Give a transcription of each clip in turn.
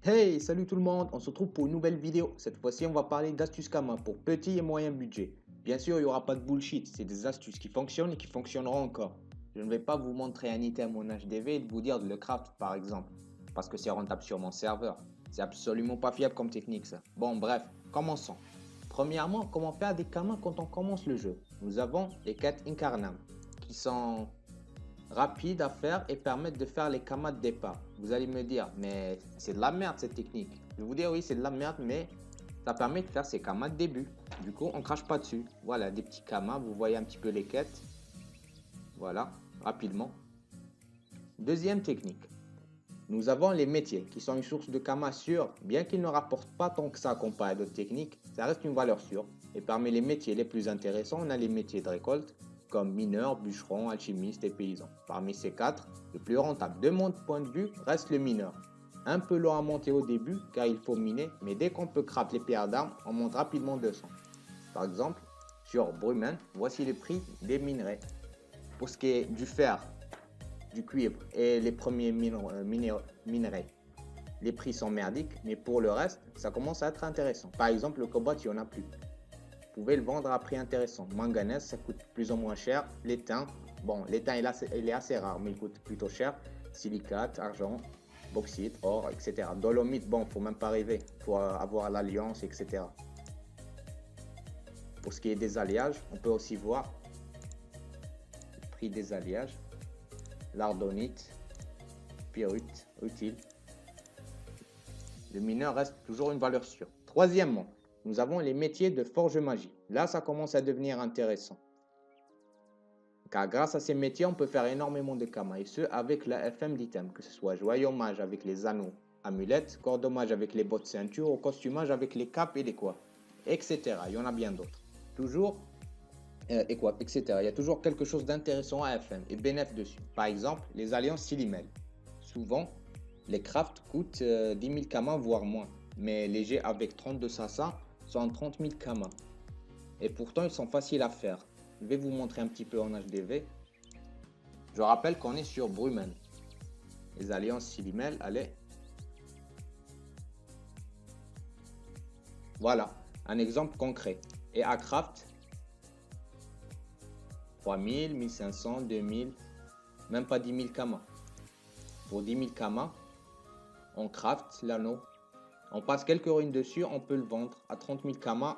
Hey, salut tout le monde, on se retrouve pour une nouvelle vidéo. Cette fois-ci, on va parler d'astuces Kama pour petit et moyen budget. Bien sûr, il n'y aura pas de bullshit, c'est des astuces qui fonctionnent et qui fonctionneront encore. Je ne vais pas vous montrer un item en HDV et vous dire de le craft par exemple, parce que c'est rentable sur mon serveur. C'est absolument pas fiable comme technique ça. Bon, bref, commençons. Premièrement, comment faire des Kama quand on commence le jeu. Nous avons les quêtes Incarnam, qui sont rapide à faire et permettre de faire les kamas de départ. Vous allez me dire, mais c'est de la merde cette technique. Je vais vous dire, oui, c'est de la merde, mais ça permet de faire ces kamas de début. Du coup, on crache pas dessus. Voilà, des petits kamas, vous voyez un petit peu les quêtes. Voilà, rapidement. Deuxième technique. Nous avons les métiers, qui sont une source de kamas sûre, bien qu'ils ne rapportent pas tant que ça comparé à d'autres techniques, ça reste une valeur sûre. Et parmi les métiers les plus intéressants, on a les métiers de récolte, comme mineur, bûcheron, alchimiste et paysan. Parmi ces quatre, le plus rentable de mon point de vue reste le mineur. Un peu lent à monter au début, car il faut miner, mais dès qu'on peut craft les pierres d'armes, on monte rapidement 200. Par exemple, sur Brumen, voici les prix des minerais. Pour ce qui est du fer, du cuivre et les premiers minerais. Les prix sont merdiques, mais pour le reste, ça commence à être intéressant. Par exemple, le cobalt, il n'y en a plus. Vous pouvez le vendre à prix intéressant. Manganèse, ça coûte plus ou moins cher. L'étain, bon, l'étain il est assez rare, mais il coûte plutôt cher. Silicate, argent, bauxite, or, etc. Dolomite, bon, faut même pas rêver. Faut avoir l'alliance, etc. Pour ce qui est des alliages, on peut aussi voir le prix des alliages. Lardonite, pyrite, utile. Le mineur reste toujours une valeur sûre. Troisièmement, nous avons les métiers de forge magie. Là, ça commence à devenir intéressant. Car grâce à ces métiers, on peut faire énormément de kamas, et ce, avec la FM d'item, que ce soit joyau mage avec les anneaux, amulettes, cordomage avec les bottes ceinture, ou costumage avec les capes et les coiffes, etc. Il y en a bien d'autres. Toujours, etc. Il y a toujours quelque chose d'intéressant à FM et bénéf dessus. Par exemple, les alliances Silimel. Souvent, les crafts coûtent 10 000 kamas, voire moins. Mais les jets avec 32 sasa sont 30 000 kamas. Et pourtant, ils sont faciles à faire. Je vais vous montrer un petit peu en HDV. Je rappelle qu'on est sur Brumen. Les alliances Silimel, allez. Voilà, un exemple concret. Et à craft, 3000, 1500, 2000, même pas 10 000 kamas. Pour 10 000 kamas, on craft l'anneau. On passe quelques ruines dessus, on peut le vendre à 30 000 kamas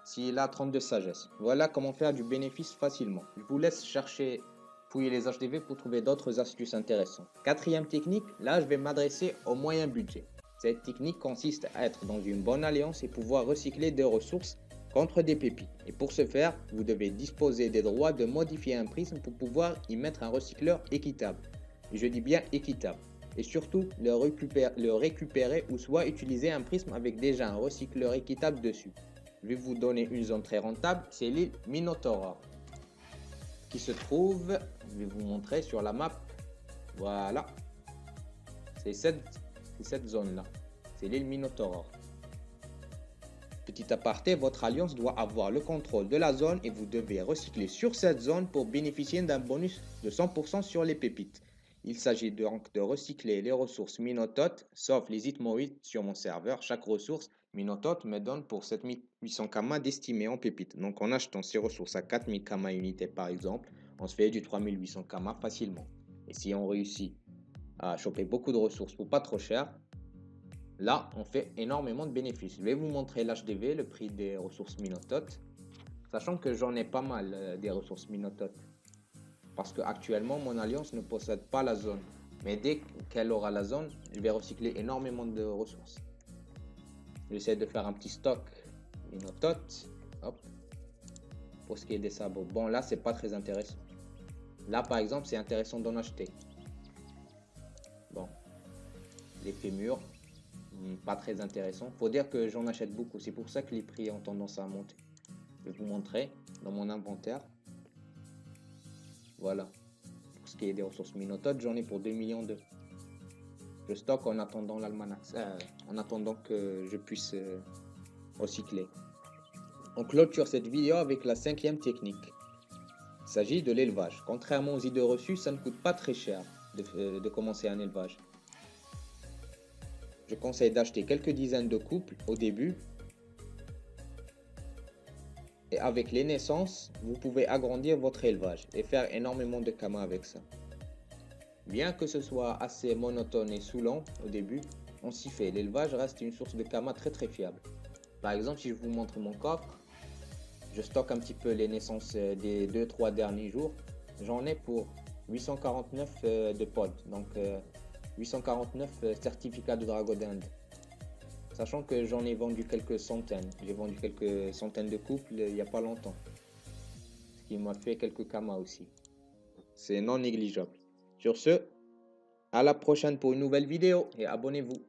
s'il a 32 sagesse. Voilà comment faire du bénéfice facilement. Je vous laisse chercher, fouiller les HDV pour trouver d'autres astuces intéressantes. Quatrième technique, là je vais m'adresser au moyen budget. Cette technique consiste à être dans une bonne alliance et pouvoir recycler des ressources contre des pépites. Et pour ce faire, vous devez disposer des droits de modifier un prisme pour pouvoir y mettre un recycleur équitable. Et je dis bien équitable. Et surtout, le récupérer ou soit utiliser un prisme avec déjà un recycleur équitable dessus. Je vais vous donner une zone très rentable, c'est l'île Minotaur, qui se trouve, je vais vous montrer sur la map, voilà, c'est cette zone-là, c'est l'île Minotaur. Petit aparté, votre alliance doit avoir le contrôle de la zone et vous devez recycler sur cette zone pour bénéficier d'un bonus de 100% sur les pépites. Il s'agit donc de recycler les ressources Minototes, sauf les Hitmoids sur mon serveur. Chaque ressource Minotote me donne pour 7800 kamas d'estimé en pépites. Donc en achetant ces ressources à 4000 kamas unité par exemple, on se fait du 3800 kamas facilement. Et si on réussit à choper beaucoup de ressources pour pas trop cher, là, on fait énormément de bénéfices. Je vais vous montrer l'HDV, le prix des ressources Minototes, sachant que j'en ai pas mal des ressources Minototes. Parce qu'actuellement, mon alliance ne possède pas la zone. Mais dès qu'elle aura la zone, je vais recycler énormément de ressources. J'essaie de faire un petit stock Minototes. Hop. Pour ce qui est des sabots. Bon, là, c'est pas très intéressant. Là, par exemple, c'est intéressant d'en acheter. Bon. Les fémurs. Pas très intéressant. Faut dire que j'en achète beaucoup. C'est pour ça que les prix ont tendance à monter. Je vais vous montrer dans mon inventaire. Voilà. Pour ce qui est des ressources Minototes, j'en ai pour 2 millions de. Je stocke en attendant l'almanach. En attendant que je puisse recycler. On clôture cette vidéo avec la cinquième technique. Il s'agit de l'élevage. Contrairement aux idées reçues, ça ne coûte pas très cher de commencer un élevage. Je conseille d'acheter quelques dizaines de couples au début. Et avec les naissances, vous pouvez agrandir votre élevage et faire énormément de camas avec ça. Bien que ce soit assez monotone et saoulant au début, on s'y fait. L'élevage reste une source de camas très fiable. Par exemple, si je vous montre mon coffre, je stocke un petit peu les naissances des 2-3 derniers jours. J'en ai pour 849 de pod, donc 849 certificats de dragon d'Inde. Sachant que j'en ai vendu quelques centaines. J'ai vendu quelques centaines de couples il n'y a pas longtemps. Ce qui m'a fait quelques kamas aussi. C'est non négligeable. Sur ce, à la prochaine pour une nouvelle vidéo et abonnez-vous.